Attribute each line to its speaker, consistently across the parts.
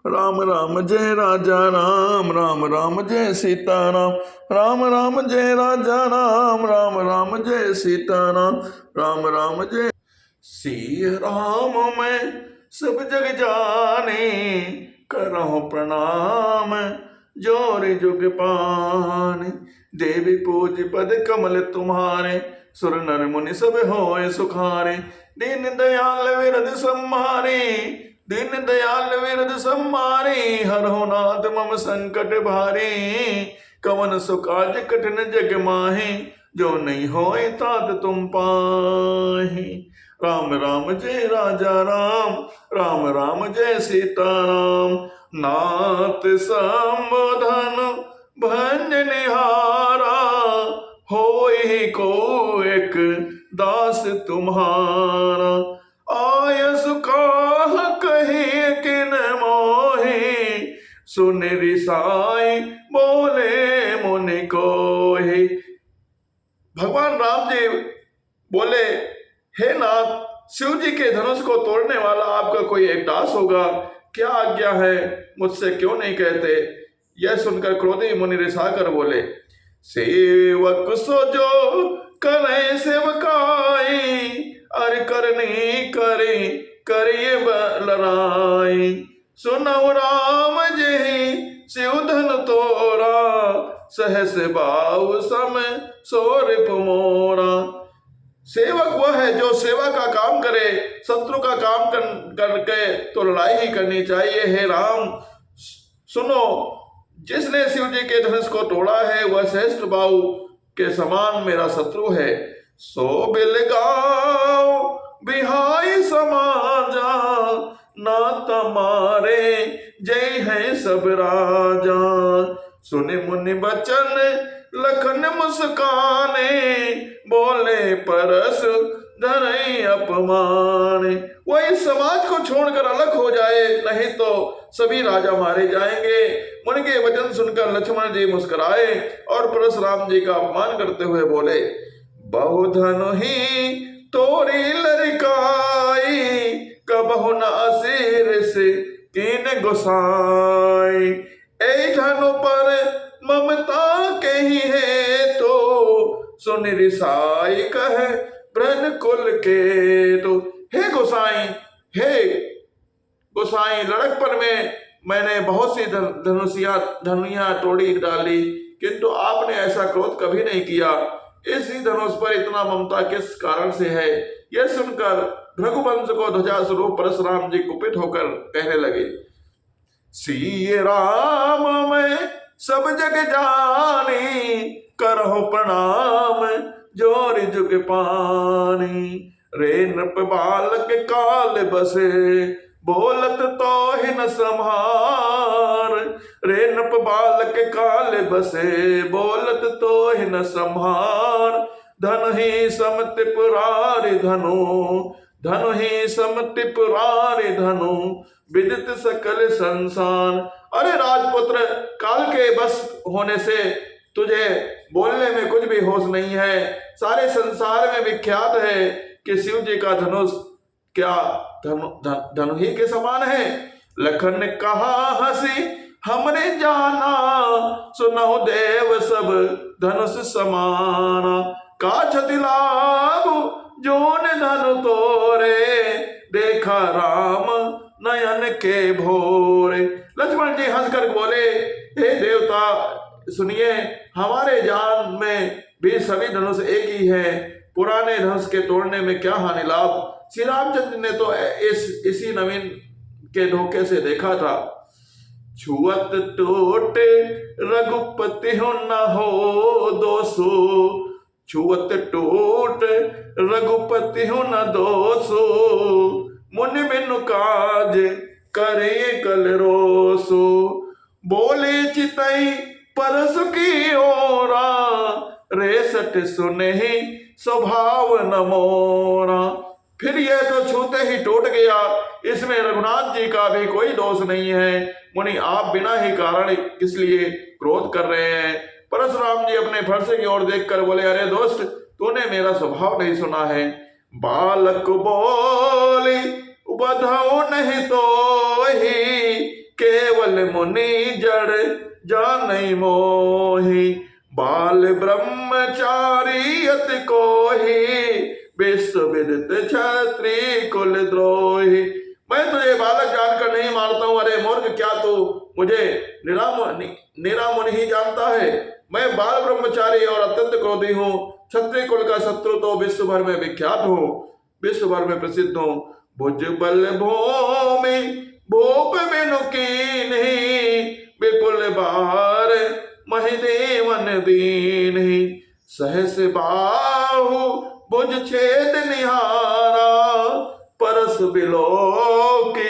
Speaker 1: राम राम जय राजा राम, राम राम जय सीताराम, राम राम जय राजा राम, राम राम जय सीताराम, राम राम जय सिया राम। मैं सब जग जाने करहु प्रणाम, जोर जुग पाने। देवी पूज पद कमल तुम्हारे, सुर नर मुनि सब होए सुखारे। दीन दयाल विरद सम्हारे, दीन दयाल विरद सम्हारे। हरहु नाथ मम संकट भारे, कवन सुकाज कठिन जग माहे। जो नहीं होए तात तुम पाहे। राम राम जय राजा राम, राम राम जय सीताराम। नाथ संबोधन भंजनिहारा, होए को एक दास तुम्हारा। आयस काह कहे किन मोहे, सुन रिसाई बोले मुनि कोहे। भगवान राम जी बोले, हे नाथ, शिव जी के धनुष को तोड़ने वाला आपका कोई एक दास होगा, क्या आज्ञा है, मुझसे क्यों नहीं कहते। यह सुनकर क्रोधी मुनि रिसा कर बोले, सेवक सो जो करे सेवकाई, अर करनी करे करिए बलराई। सुनौ राम जी शिव धन तोरा, सहस बाऊ सम सोरिप मोरा। सेवक वह है जो सेवा का काम करे, शत्रु का काम करके तो लड़ाई ही करनी चाहिए। हे राम सुनो, जिसने शिव जी के धनुष को तोड़ा है वह श्रेष्ठ बाहु के समान मेरा शत्रु है। सो बिल गाओ बिहाई समाजा, ना तमारे जय है सब राजा। सुने मुनि बचन लखन मुस्काने, बोले परस धरई अपमाने। वह इस समाज को छोड़कर अलग हो जाए, नहीं तो सभी राजा मारे जाएंगे। मुनि के वचन सुनकर लक्ष्मण जी मुस्कुराए और परशुराम जी का अपमान करते हुए बोले, बहुधनु ही तोरी लरिकाई, कबहु न असीर से कीन गोसाई। ए धनु पर ममता कही है तो, सुन रिसाई कहे ब्रन कुल के तो। हे गोसाई, हे गोसाई, लड़कपन में मैंने बहुत सी धनुइयां तोड़ी डाली, किंतु आपने ऐसा क्रोध कभी नहीं किया। इसी धनुष पर इतना ममता किस कारण से है। यह सुनकर भृगुवंश को ध्वजा स्वरूप परशुराम जी कुपित होकर कहने लगे, सिया राम मैं सब जग जानी, करहु प्रणाम जोर जुग पानी। रे नृप बालक काल बसे, बोलत तो ही न संहार। रे नृप बालक काल बसे, बोलत तो ही न संहार। धन ही समत्रिपुरारि धनु, धनु ही समत्रिपुरारि धनु, विदित सकल संसार। अरे राजपुत्र, काल के बस होने से तुझे बोलने में कुछ भी होश नहीं है। सारे संसार में विख्यात है कि शिव जी का धनुष क्या धनु ही के समान है। लखन ने कहा हंसी हमने जाना, सुनहु देव सब धनुष समाना। काछति लाभ जोन धनु तोरे, देखा राम नयन के भोरे। लक्ष्मण जी हंसकर बोले, हे देवता सुनिए, हमारे जान में भी सभी धनुष एक ही है। पुराने धनुष के तोड़ने में क्या हानि लाभ। श्री रामचंद्र ने तो इसी नवीन के धोखे से देखा था। छुअत टूट रघुपति हो न हो दोसो, छुअत टूट रघुपति हो न दोसो। मुनि बिनु काज करे कल रोसो, बोले चितई परस की ओरा। रेसठ सुने ही स्वभाव न मोरा। फिर यह तो छूते ही टूट गया, इसमें रघुनाथ जी का भी कोई दोष नहीं है। मुनि आप बिना ही कारण किस लिए क्रोध कर रहे हैं। परशुराम जी अपने फरसे की ओर देखकर बोले, अरे दोस्त, तूने मेरा स्वभाव नहीं सुना है। बालक बोली बधाओ नहीं तो ही के मुनि जड़ जानै मोहि, बाल ब्रह्मचारी अति कोहि, विश्व विदित क्षत्रिय कुल द्रोही। मैं तुझे बालक जानकर नहीं मारता हूँ। अरे मूर्ख, क्या तू मुझे निरामुनि ही जानता है? मैं बाल ब्रह्मचारी और अत्यंत क्रोधी हूँ। क्षत्रिय कुल का शत्रु तो विश्व भर में विख्यात हूँ, विश्व भर में प्रसिद्ध हूँ। भुज बल भूमि भूप बिनु कीन्ही, विपुल बार महिदेवन दीन्ही, सहस बाहु भुज छेद निहारा, परस बिलोकी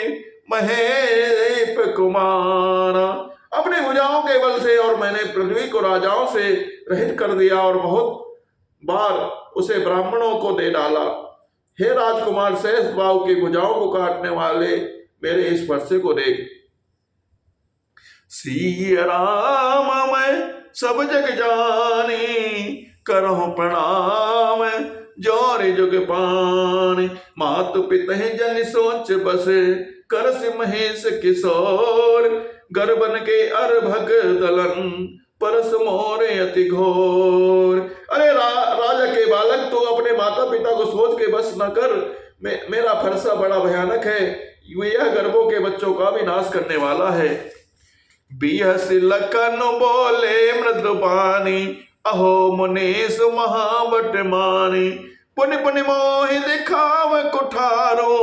Speaker 1: महेप कुमारा। अपनी भुजाओं के बल से और मैंने पृथ्वी को राजाओं से रहित कर दिया और बहुत बार उसे ब्राह्मणों को दे डाला। हे राजकुमार, सहस बाहु की भुजाओं को काटने वाले मेरे इस स्पर्श को देख। सिया राम मैं सब जग जानी, करहु प्रणाम जोर जुग पानी, मातु पिता जन सोच बसे, करस महेश किशोर, गर्भन के अर्भक दलन, परस मोरे अति घोर। अरे राजा के बालक, तो अपने माता पिता को सोच के बस न कर, मेरा फरसा बड़ा भयानक है, यह गर्भों के बच्चों का भी नाश करने वाला है। बिहस लखन बोले मृदुबानी, अहो मुनीस महाबट मानी, पुनि पुनि मोहि दिखाव कुठारो,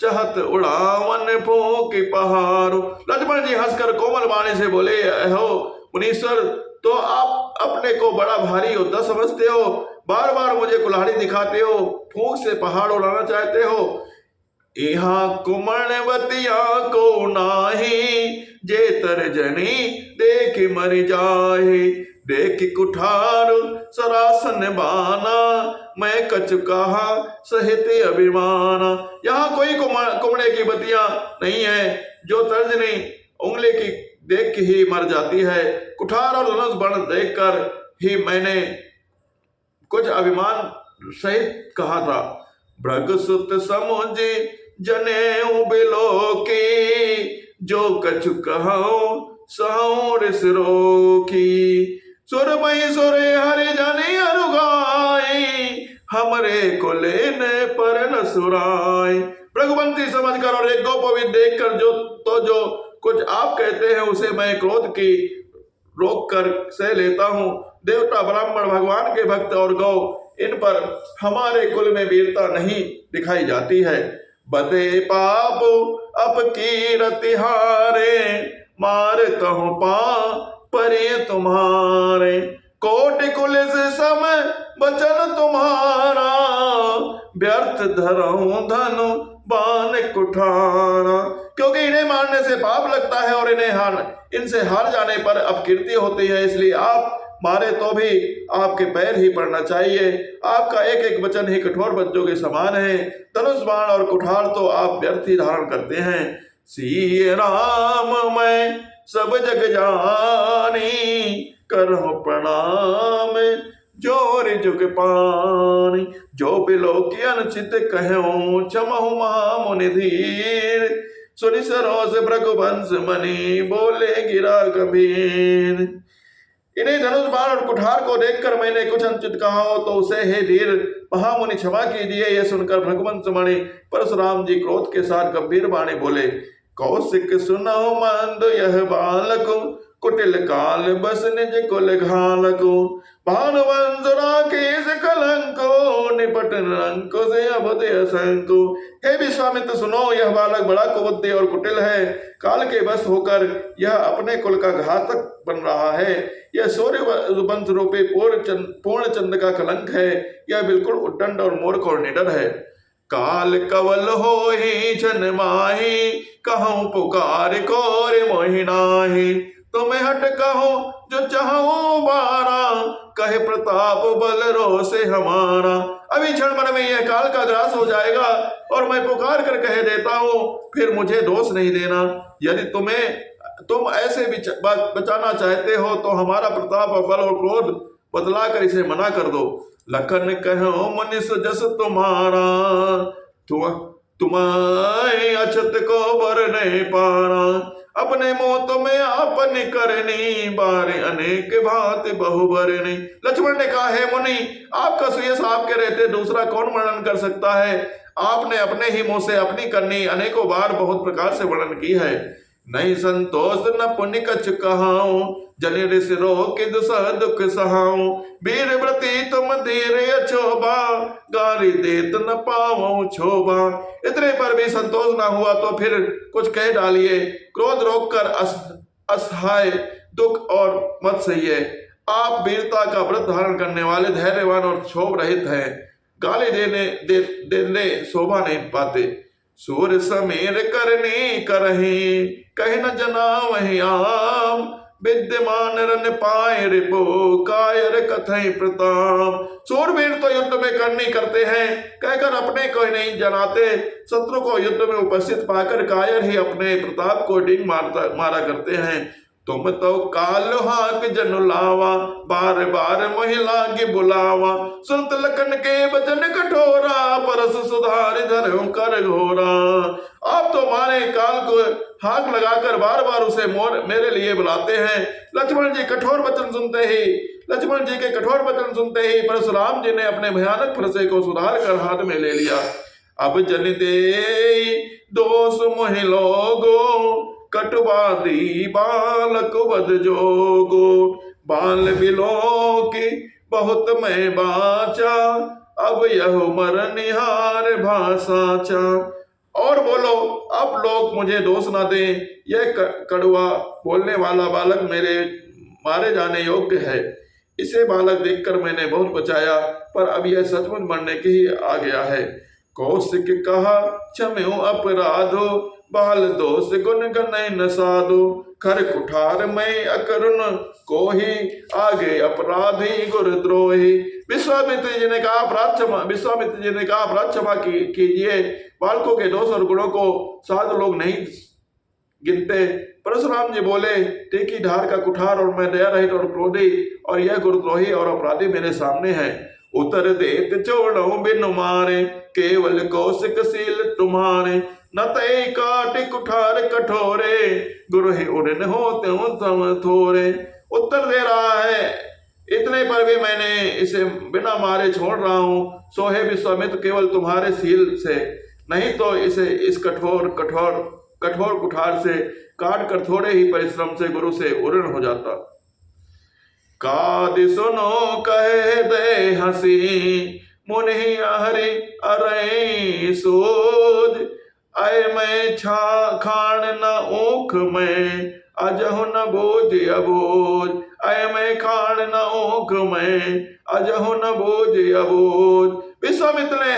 Speaker 1: चहत उड़ावन फूंक पहारो। लक्ष्मण जी हंसकर कोमल वाणी से बोले, अहो मुनीश्वर, तो आप अपने को बड़ा भारी योद्धा समझते हो, बार बार मुझे कुल्हाड़ी दिखाते हो, फूंक से पहाड़ उड़ाना चाहते हो। यहाँ कुमणवतिया को नाही, जे तर्जनी देख मर जाए, देख कुठार सरासन बाना, मैं कछु कहा सहित अभिमाना। यहाँ कोई कुमड़े की बतियां नहीं है जो तर्जनी उंगली की देख के ही मर जाती है, कुठार और धनुष बाण देखकर ही मैंने कुछ अभिमान सहित कहा था। भृगुसुत समुझ जनेऊ बिलोकी, जो कछु कहूं सहूं ऋषि रोकी, सुर मई सुर हरि जनि अनुगाई, हमरे कुलेन पर न सुराई। भृगुवंशी समझकर और एक गोपविद देखकर जो कुछ आप कहते हैं उसे मैं क्रोध की रोक कर सह लेता हूँ। देवता, ब्राह्मण, भगवान के भक्त और गौ, इन पर हमारे कुल में वीरता नहीं दिखाई जाती है। बदे पाप अपकीरति हारे, मार कहूँ पा परे तुम्हारे, कोटि कुल से सम बचन तुम्हारा, व्यर्थ धरऊं धनु बाण कुठारा। क्योंकि इन्हें मारने से पाप लगता है और इनसे हार जाने पर अपकीर्ति होती है, इसलिए आप मारे तो भी आपके पैर ही पड़ना चाहिए। आपका एक एक वचन ही कठोर बच्चों के समान है। धनुष बाण और कुठार तो आप व्यर्थ ही धारण करते हैं। सिया राम मैं सब जग जानी, करहु प्रणाम जोर जुग पानी, जो बिलोकी अनुचित कहूं, क्षमहु महामुनि धीर, सुनि सरोस भृगुवंश मणि, बोले गिरा गंभीर। इन्हें धनुष बाण और कुठार को देखकर मैंने कुछ अनुचित कहा हो तो उसे हे धीर महामुनि क्षमा कीजिए। यह सुनकर भृगुवंश मणि परशुराम जी क्रोध के साथ गंभीर वाणी बोले, कौशिक सुनो मंद यह बालक, कुटिल काल बस निज कुल घालको, भानुवंश राकेश कलंको, निपट रंको से अबध असंको। हे विश्वामित्र सुनो, यह बालक बड़ा कुबुद्धि और कुटिल है, काल के बस होकर यह अपने कुल का घातक बन रहा है। यह सूर्य वंश रूपी पूर्ण चंद्र का कलंक है। यह बिल्कुल उद्दंड और मूर्ख और निडर है। काल कवल हो ही छन माही, कहूँ पुकार कोर मोहि नाही, तुम्हें हट कहूँ जो चाहूँ बारा, कहे प्रताप बल रो से हमारा। अभी क्षण भर में यह काल का ग्रास हो जाएगा और मैं पुकार कर कह देता हूँ, फिर मुझे दोष नहीं देना। यदि तुम ऐसे बचाना चाहते हो तो हमारा प्रताप और बल और क्रोध बदला कर इसे मना कर दो। लखन कहो मनुष जस तुम्हारा, तुम्हारे अछत को बर नहीं पारा, अपने मोत में आपन करनी, बारे अनेक भांति बहुबरनी। लक्ष्मण ने कहा, हे मुनि, आपका सुयश आपके रहते दूसरा कौन वर्णन कर सकता है? आपने अपने ही मुंह से अपनी करनी अनेकों बार बहुत प्रकार से वर्णन की है। नहीं संतोष न पुण्य कछ कहाऊं, जनि ऋष रोकिद सह दुख सहाऊं। वीर व्रती तुम धीर अछोबा, गारी देत न पाऊं छोबा। इतने पर भी संतोष ना हुआ तो फिर कुछ कह डालिए। क्रोध रोककर असहाय दुख और मत सहिए। आप वीरता का व्रत धारण करने वाले धैर्यवान और क्षोभ रहित हैं। गाली देने शोभा नहीं पाते। सूर समीर करनी करही, कह न जना वही आम। विद्यमान रन पाए रिपो, कायर कथई प्रताप। सूरवीर तो युद्ध में करनी करते हैं, कहकर अपने को नहीं जनाते। शत्रु को युद्ध में उपस्थित पाकर कायर ही अपने प्रताप को डिंग मारा करते हैं। तुम तो काल हाक जनु लावा, बार बार महिला की बुलावा। सुनत लखन के वचन कठोरा, परस सुधार धर कर घोरा। आप तो मारे काल को हाक लगाकर बार बार उसे मेरे लिए बुलाते हैं। लक्ष्मण जी के कठोर वचन सुनते ही परशुराम जी ने अपने भयानक फरसे को सुधार कर हाथ में ले लिया। अब जन दे दोष मोहि लोगो, कटवादी बालक वध जोगो। बाल बिलो की बहुत मैं बाचा, अब यह मर निहार भाषाचा। और बोलो, अब लोग मुझे दोष ना दें। यह कड़वा बोलने वाला बालक मेरे मारे जाने योग्य है। इसे बालक देखकर मैंने बहुत बचाया, पर अब यह सचमुच मरने के ही आ गया है। कौशिक कहा क्षम्यो अपराधो, बाल दोष गुण गनय न साधो। खर कुठार मैं अकरुण को ही, आगे अपराधी गुरुद्रोही। विश्वामित्र जी ने कहा अपराध क्षमा कीजिए। बालकों के दोष और गुणों को साधु लोग नहीं गिनते। परशुराम जी बोले, टेकी धार का कुठार और मैं दया रहित और क्रोधी, और यह गुरुद्रोही और अपराधी मेरे सामने है। उतर देत छोड़ो बिनु मारे, केवल कौशिक सील तुम्हारे। न तय काट कुठार कठोरे, गुरु ही उड़न होते तम थोरे। उत्तर दे रहा है, इतने पर भी मैंने इसे बिना मारे छोड़ रहा हूँ। सो है विश्वामित्र, केवल तुम्हारे सील से, नहीं तो इसे इस कठोर कुठार से काट कर थोड़े ही परिश्रम से गुरु से उड़न हो जाता। कादि सुनो कहे दे हंसी, मुनि हरि अरे सोज। आय मैं खान न ऊख में, अजहु न बोझ अबोझ। आय मैं खान न ऊख में, अजहु न बोझ अबोझ। विश्वामित्र ने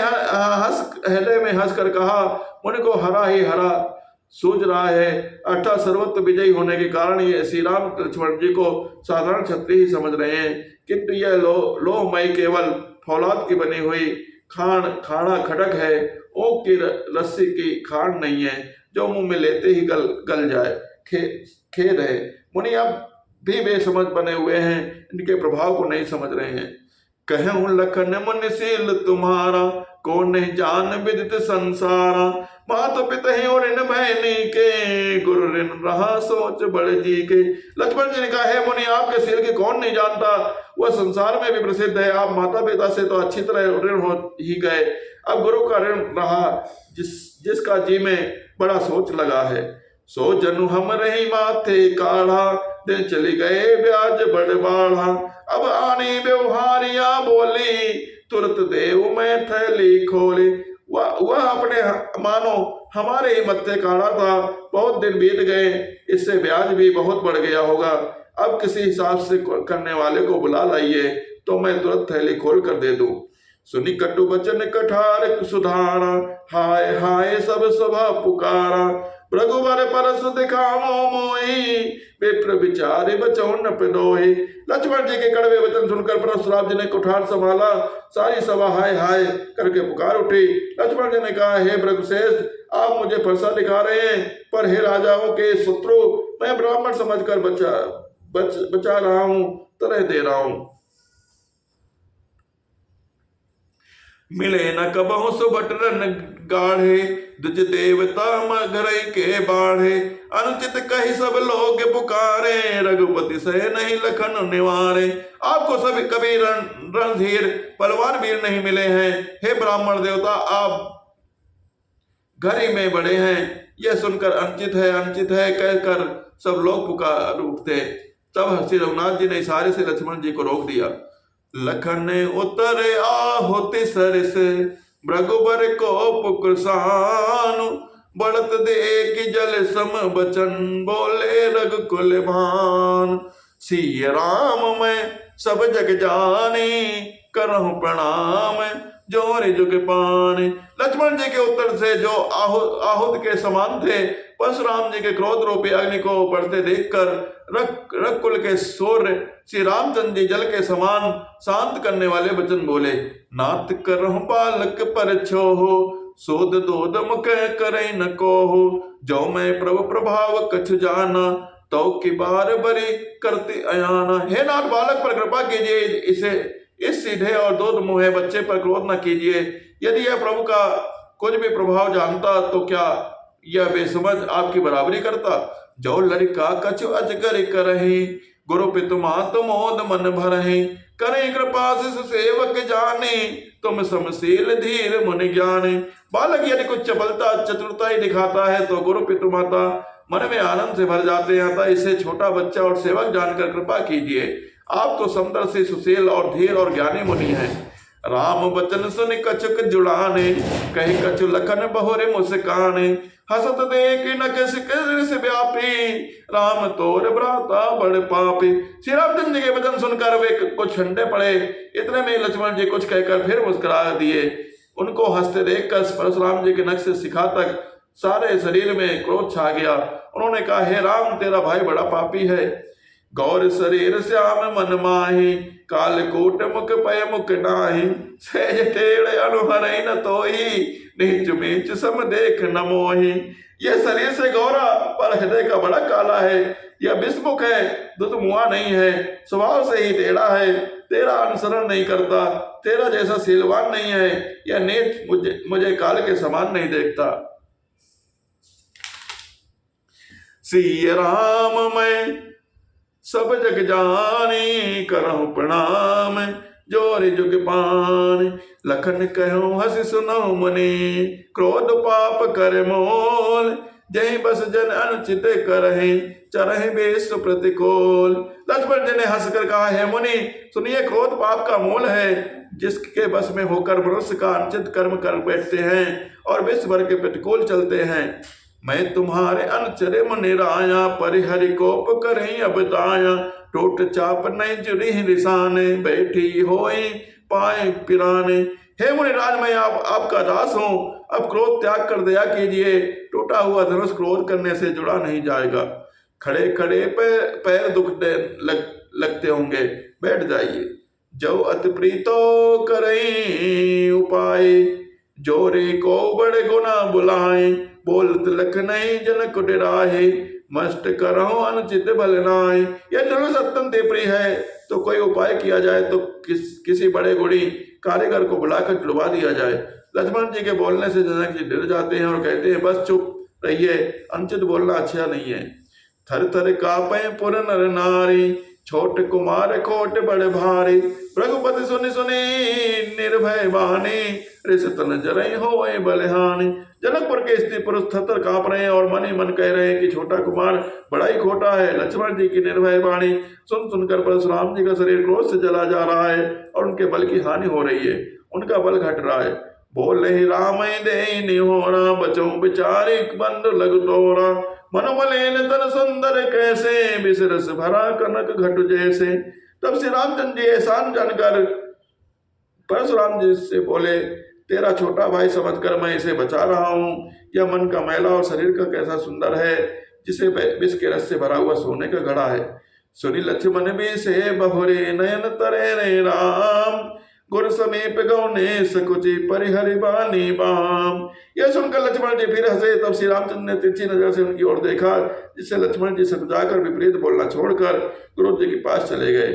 Speaker 1: हृदय में हंसकर कहा, मुनि को हरा ही हरा सूझ रहा है, अर्थात सर्वत्र विजयी होने के कारण ये श्री राम लक्ष्मण जी को साधारण क्षत्रिय ही समझ रहे हैं। किंतु यह लोहमय केवल फौलाद की बनी हुई खाड़ा खड़क है। ओक की रस्सी की खाड़ नहीं है, जो मुंह में लेते ही गल जाए। खेद है, मुनि अब भी बेसमझ बने हुए हैं, इनके प्रभाव को नहीं समझ रहे हैं। कहूं लखन मुनिशील तुम्हारा, को नहीं जान विदित संसारा। मात पिता ही और इन बहनी के, गुरु ऋण रहा सोच बड़ जी के। लक्ष्मण जी ने कहा, है मुनि, आपके शील के कौन नहीं जानता, वह संसार में भी प्रसिद्ध है। आप माता पिता से तो अच्छी तरह ऋण हो ही गए, अब गुरु का ऋण रहा, जिसका जी में बड़ा सोच लगा है। सो जनु हम रही माथे काढ़ा, दिन चली गए ब्याज बड़ बाढ़ा। अब आनी व्यवहारिया बोली, तुरंत देव में थैली खोली। वह अपने मानो हमारे ही मत्थे काढ़ा था, बहुत दिन बीत गए, इससे ब्याज भी बहुत बढ़ गया होगा। अब किसी हिसाब से करने वाले को बुला लाइए, तो मैं तुरंत थैली खोल कर दे दूं। सुनी कटु वचन कठार सुधारा, हाय हाय सब सभा पुकारा। रघुवर परस दिखाओ मोई, विप्र विचारे बचो न पिदोही। लक्ष्मण जी के कड़वे वचन सुनकर परशुराम जी ने कुठार संभाला, सारी सभा हाय हाय करके पुकार उठी। लक्ष्मण जी ने कहा, हे भृगुश्रेष्ठ, आप मुझे फरसा दिखा रहे हैं, पर हे राजाओं के शत्रु, मैं ब्राह्मण समझकर बचा रहा हूं, तरह दे रहा हूं। मिले न कबहु सुभट रन गाढ़े, दुज देवता मघरई के बाढ़े। अनुचित कही सब लोग पुकारे, रघुपति सह नहीं लखन निवारे। आपको सभी कभी रणधीर पहलवान वीर नहीं मिले हैं। हे ब्राह्मण देवता, आप घर ही में बड़े हैं। यह सुनकर अनुचित है कहकर सब लोग पुकार उठते। तब श्री रघुनाथ जी ने इशारे से लक्ष्मण जी को रोक दिया। लखन उतरे आहुति सरस, भृगुबर को पुकुरसानु। बढ़त देख जल सम बचन, बोले रघुकुल भान। सिय राम मैं सब जग जानी, करहु प्रणाम जोर जुग पानी। लक्ष्मण जी के उत्तर से जो आहुत के समान थे, परशुराम जी के क्रोध रूपी अग्नि को बढ़ते देखकर रघुकुल के सूर्य श्री रामचंद्र जी जल के समान शांत करने वाले वचन बोले। नाथ करहु बालक पर छोहो, सोध दोध मुख करे न कोहो। जो मैं प्रभु प्रभाव कछु जाना, तो की बार बरी करते अयाना। हे नाथ, बालक पर कृपा कीजिए, इस सीधे और दूध मुहे बच्चे पर क्रोध न कीजिए। यदि यह प्रभु का कुछ भी प्रभाव जानता तो क्या यह बेसमझ आपकी बराबरी करता। जो लड़का कछु अजगर करही, गुरु पितु मातु मोद मन भरहि। करें कृपा शिष्य सेवक जाने, तुम समशील धीर मुनि ज्ञाने। बालक यदि कुछ चपलता चतुरता ही दिखाता है तो गुरु पितु माता मन में आनंद से भर जाते हैं। अतः इसे छोटा बच्चा और सेवक जानकर कृपा कीजिए। आप तो समुद्र से सुशील और धीर और ज्ञानी मुनि हैं। राम वचन सुन कछुक जुड़ाने, कही कछु लखन बहुरे मुस्काने। हसत देख न किस व्यापी, राम तोर भ्राता बड़ पापी। श्री रामचंद्र जी के वचन सुनकर वे कुछ ठंडे पड़े। इतने में लक्ष्मण जी कुछ कहकर फिर मुस्कुरा दिए। उनको हंसते देखकर परशुराम जी के नख से शिखा तक सारे शरीर में क्रोध छा गया। उन्होंने कहा, हे राम, तेरा भाई बड़ा पापी है। गौर शरीर श्याम मन माही, कालकूट मुख पय मुख नाही। सहज टेढ़ अनुहरई न तोही, नीच मीच सम देख न मोही। यह शरीर से गौरा पर हृदय का बड़ा काला है। यह विषमुख है, दुध मुआ नहीं है, स्वभाव से ही टेढ़ा है। तेरा अनुसरण नहीं करता, तेरा जैसा शीलवान नहीं है। यह नीच मुझे काल के समान नहीं देखता। सिय राम मैं सब जग जानी, करहु प्रणाम जोर जुग पान। लखन कहूँ हंस सुनो मुनि, क्रोध पाप कर मोल। जय बस जन अनुचित करहि, चरहि बेश प्रतिकूल। लक्ष्मण जी ने हंसकर कहा, हे मुनि, सुनिए, क्रोध पाप का मूल है। जिसके बस में होकर मनुष्य का अनुचित कर्म कर बैठते हैं और विश्व भर के प्रतिकूल चलते हैं। मैं तुम्हारे अनुचर मुनि राया, परिहरि कोप करहि अब दाया। टूट चाप नहीं जुड़ी रिसाने, बैठी होई पाए पिराने। हे मुनिराज, मैं आपका दास हूँ। अब क्रोध त्याग कर दया कीजिए। टूटा हुआ धनुष क्रोध करने से जुड़ा नहीं जाएगा। खड़े खड़े पैर दुखने लगते होंगे, बैठ जाइए। जो अति प्रीतो करई उपाय, जोरे को बड़े गुना बुलाए। बोलत लख नहीं जनक डराहे, मस्त करहो अनुचित भल नाय। यह धनुष अत्यंत प्रिय है तो कोई उपाय किया जाए तो किसी बड़े गुणी कारीगर को बुलाकर जुड़वा दिया जाए। लक्ष्मण जी के बोलने से जनक जी डर जाते हैं और कहते हैं, बस चुप रहिए, अनुचित बोलना अच्छा नहीं है। थर थर कापे पुर नर नारी, छोट कुमार खोट बड़ भारी। रघुपति सुनि सुनि निर्भय बानी, रिसतन जरई होए बलहानी। जनकपुर के स्त्री पुरुष थर कांप रहे हैं और मन ही मन कह रहे हैं कि छोटा कुमार बड़ा ही खोटा है। लक्ष्मण जी की निर्भय वाणी सुन सुनकर परशुराम जी का शरीर क्रोध से जला जा रहा है और उनके बल की हानि हो रही है, उनका बल घट रहा है। बोले राम दे निहोरा, बचो बिचारिक बंद लग तोरा। मनोबलेन तन सुंदर कैसे, बिसरस भरा कनक घट जैसे। तब श्री रामचंद्र जी एहसान जानकर परशुराम जी से बोले, तेरा छोटा भाई समझकर मैं इसे बचा रहा हूँ। यह मन का मैला और शरीर का कैसा सुंदर है, जिसे विष के रस से भरा हुआ सोने का घड़ा है। सुनी लक्ष्मण भी से बहुरे, नयन तरे रे राम। गुर समीप गौने सकुचि, परिहरि बानी बाम। यह सुनकर लक्ष्मण जी फिर हंसे। तब श्री रामचंद्र ने तिरछी नजर से उनकी ओर देखा, जिससे लक्ष्मण जी सकुचाकर विपरीत बोलना छोड़कर गुरु जी के पास चले गए।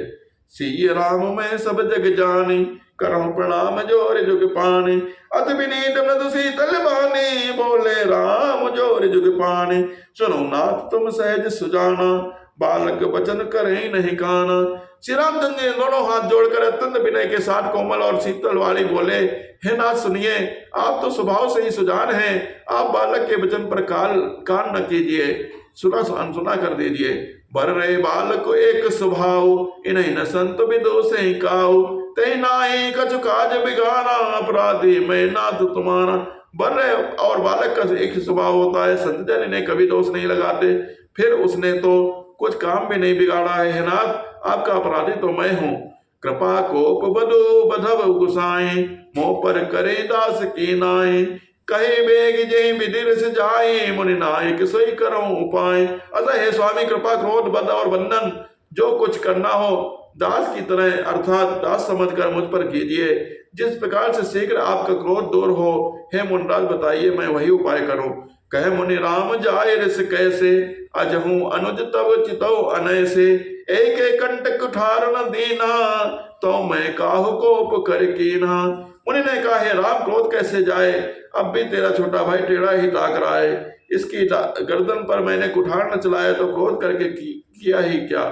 Speaker 1: सी राम मैं सब जग जाने, करहु प्रणाम जोर जुग पाने। अति विनीत मृदु शीतल बानी, बोले राम जोर जुग पाने। सुनो नाथ तुम सहज सुजाना, बालक वचन करे नहीं काना। श्री रामचंद्र ने दोनों हाथ जोड़कर अत्यंत विनय के साथ कोमल और शीतल वाणी बोले, हे नाथ सुनिए, आप तो स्वभाव से ही सुजान हैं, आप बालक के वचन पर कान न कीजिए, सुना कर दीजिए। बर रहे बालक को एक स्वभाव, इन्हें न संत विदोष काऊ। ते नाई कछु काज बिगाना, अपराधी मैं नाथ तुम्हारा। बर रहे और बालक का एक स्वभाव होता है, संत जन इन्हें कभी दोष नहीं लगाते, फिर उसने तो कुछ काम भी नहीं बिगाड़ा है नाथ, आपका अपराधी तो मैं हूँ। कृपा कोप बधो बधव गुसाए, मोह पर करे दास की नाए। कहे बेग जय विदिर से जाए, मुनि नायक सोई करो उपाय। अतः हे स्वामी, कृपा क्रोध बध और बंधन जो कुछ करना हो दास की तरह अर्थात दास समझकर मुझ पर कीजिए। जिस प्रकार से शीघ्र आपका क्रोध दूर हो, हे मुनिराज बताइए, मैं वही उपाय करूं। कहे मुनि राम जाय ऋष कैसे, अजहू अनुज तब चितौ अनैसे। एक एक कंटक कुठार न दीना, तो मैं काहु कोप कर कीना। मुनि ने कहा, हे राम क्रोध कैसे जाए, अब भी तेरा छोटा भाई टेढ़ा ही ताक रहा है, इसकी गर्दन पर मैंने कुठार न चलाया तो क्रोध करके किया ही क्या।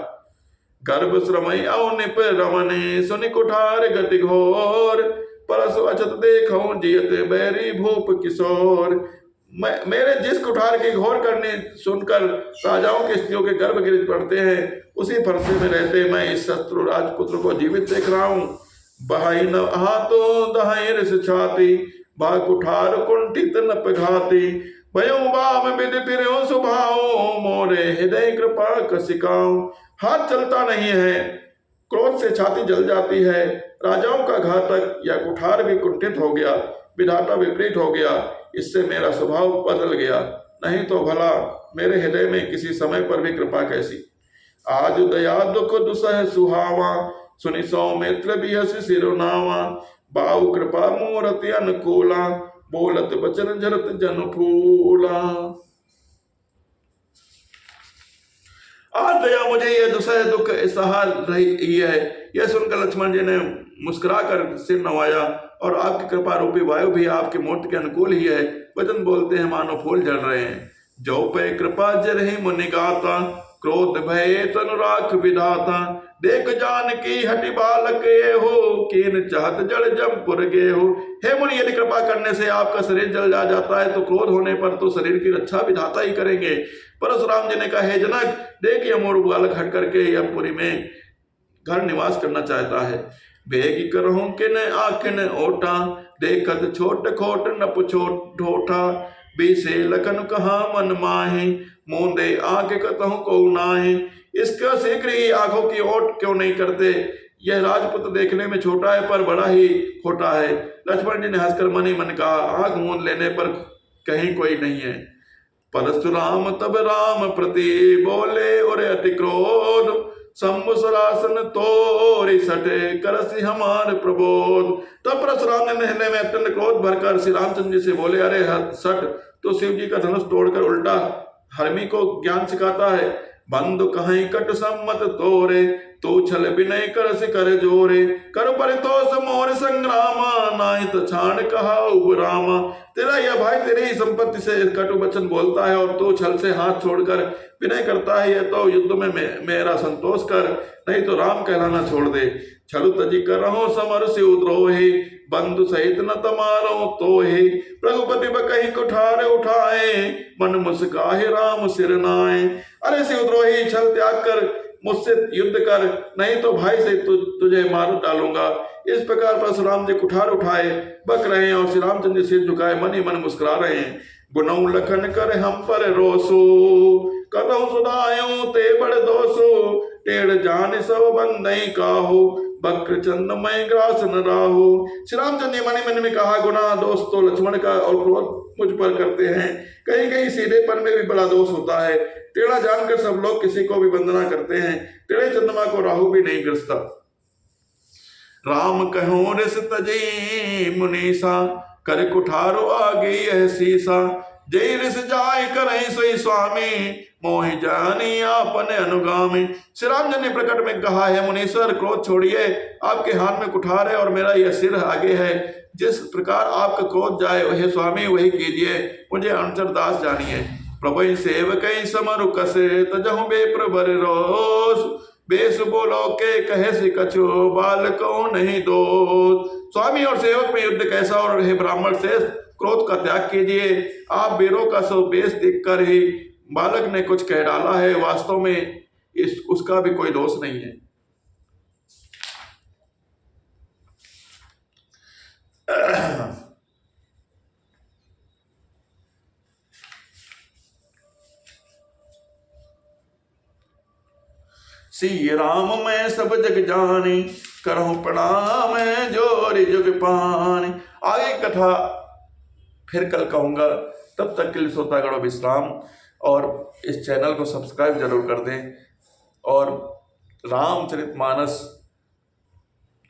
Speaker 1: गर्भ श्रमय अवनिप रमने, सुनि कुठार गति घोर। परसु अचत देखो जियत बैरी भूप किशोर। मेरे जिस कुठार की घोर करने सुनकर राजाओं के स्त्रियों के गर्भ गिर पड़ते हैं, उसी फरसे में रहते मैं इस शत्रु राजपुत्र को जीवित देख रहा हूँ। बहाई न हाथों दहाई ऋष छाती, बा कुठार कुंठित न पघाती। भयो बाम विधि फिरो सुभाओ, मोरे हृदय कृपा कसिकाओ। हाथ चलता नहीं है, क्रोध से छाती जल जाती है, राजाओं का घातक या कुठार भी कुंठित हो गया, विधाता विपरीत हो गया, इससे मेरा स्वभाव बदल गया, नहीं तो भला मेरे हृदय में किसी समय पर भी कृपा कैसी। आज दया दुख दुसह सुहावा, सुनि सौमित्र बिहस सिरुनावा। बाऊ कृपा मूरति अनुकूला, बोलत बचन झरत जन फूला। आज दया मुझे यह दुसह दुख सहा रही है। यह सुनकर लक्ष्मण जी ने मुस्कुराकर सिर नवाया, और आपकी कृपा रूपी वायु भी आपके मूर्ति के अनुकूल ही है। वचन बोलते हैं मानो फूल झड़ रहे हैं। जो पे कृपा जरहि मुनि गाता, क्रोध भय तनु राख विधाता। देख जान की हटि बालक ये हो, कीन चाहत जड़ जमपुर गे हो। हे मुनि, यदि कृपा करने से आपका शरीर जल जाता है, तो क्रोध होने पर तो शरीर की रक्षा विधाता ही करेंगे। परशुराम जी ने कहा, हे जनक, देखिए मोर बालक हट करके यमपुरी में घर निवास करना चाहता है। बेगी करहूं किन आखिन ओटा, देखत छोट खोट नप छोट ढोठा। बीसे लखन कहा मन माहे, मूंदे आंख कतहु को नाहे। इसका शीघ्र ही आंखों की ओट क्यों नहीं करते। यह राजपुत्र देखने में छोटा है पर बड़ा ही खोटा है। लक्ष्मण जी ने हंसकर मन ही मन कहा, आंख मूंद लेने पर कहीं कोई नहीं है। परशुराम तब राम प्रति बोले, और अति क्रोध शंभुसरासन तोरि सटे, करसि हमार प्रबोध। तब परशुराम ने हृदय में अत्यंत क्रोध भरकर श्री रामचंद्र जी से बोले, अरे सट, तो शिव जी का धनुष तोड़कर उल्टा हरमी को ज्ञान सिखाता है। बंधु कहीं कट सम्मत तोरे, तो छल विनय करसि कर जोरे। कर परितोष मोर संग्रामा, नाहित छाण कहा रामा। तेरा यह भाई तेरी ही संपत्ति से कटु वचन बोलता है, और तो छल से हाथ छोड़कर विनय करता है। यह तो युद्ध में मेरा संतोष कर, नहीं तो राम कहलाना छोड़ दे। छल तजी करहु समर शिव द्रोही, बंधु सहित न तमारो तोहे। रघुपति बकहि कुठार उठाए, मन मुस्काहे राम सिर नाए। अरे शिवद्रोही, छल त्याग कर मुझसे युद्ध कर, नहीं तो भाई से तुझे मार डालूंगा। इस प्रकार परशुराम जी कुठार उठाए बक रहे हैं, और श्री रामचंद्र सिर झुकाए मन ही मन मुस्कुरा रहे हैं। गुनऊ लखन कर हम पर रोसो, कतहु सुधायो ते बड़ दोसो। टेढ़ जान सब बंदई काहो, बक्र चंद मैं ग्रास न राहो। श्री रामचंद्र ने मन मन में कहा, गुना दोष तो लक्ष्मण का और क्रोध मुझ पर करते हैं, कहीं कहीं सीधेपन में भी बड़ा दोष होता है। टेढ़ा जानकर सब लोग किसी को भी वंदना करते हैं, टेढ़े चंद्रमा को राहु भी नहीं ग्रसता। राम कहो ऋष तजे मुनीसा, कर कुठारो आगे यह सीसा। जय ऋष जाय करहि सोई स्वामी, मोहि जानी आपने अनुगामी। श्री राम जी ने प्रकट में कहा है, मुनीश्वर क्रोध छोड़िए, आपके हाथ में कुठार है और मेरा यह सिर आगे है, जिस प्रकार आपका क्रोध जाए हे स्वामी वही कीजिए, मुझे अनुचर दास जानिए। प्रभु सेवक समरु कसे, तजहु बेप्रबर रोष, बेस बोलो के कहे से कछु, बालको नहीं दोष। स्वामी और सेवक में युद्ध कैसा, और हे ब्राह्मण से क्रोध का त्याग कीजिए। आप वीरों का सो बेस देखकर ही बालक ने कुछ कह डाला है, वास्तव में उसका भी कोई दोष नहीं है। श्री राम मैं सब जग जानी, करहूं प्रणाम जोरी जुग पानी। आगे कथा फिर कल कहूंगा, तब तक के लिए सोता करो विश्राम, और इस चैनल को सब्सक्राइब जरूर कर दें। और रामचरितमानस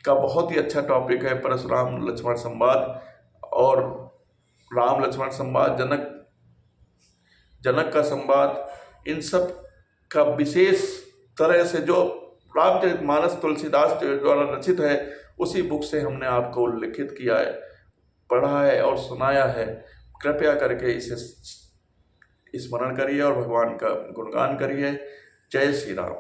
Speaker 1: का बहुत ही अच्छा टॉपिक है परशुराम लक्ष्मण संवाद, और राम लक्ष्मण संवाद, जनक का संवाद, इन सब का विशेष तरह से जो रामचरितमानस तुलसीदास द्वारा रचित है, उसी बुक से हमने आपको उल्लिखित किया है, पढ़ा है और सुनाया है। कृपया करके इसे स्मरण करिए और भगवान का गुणगान करिए। जय श्री राम।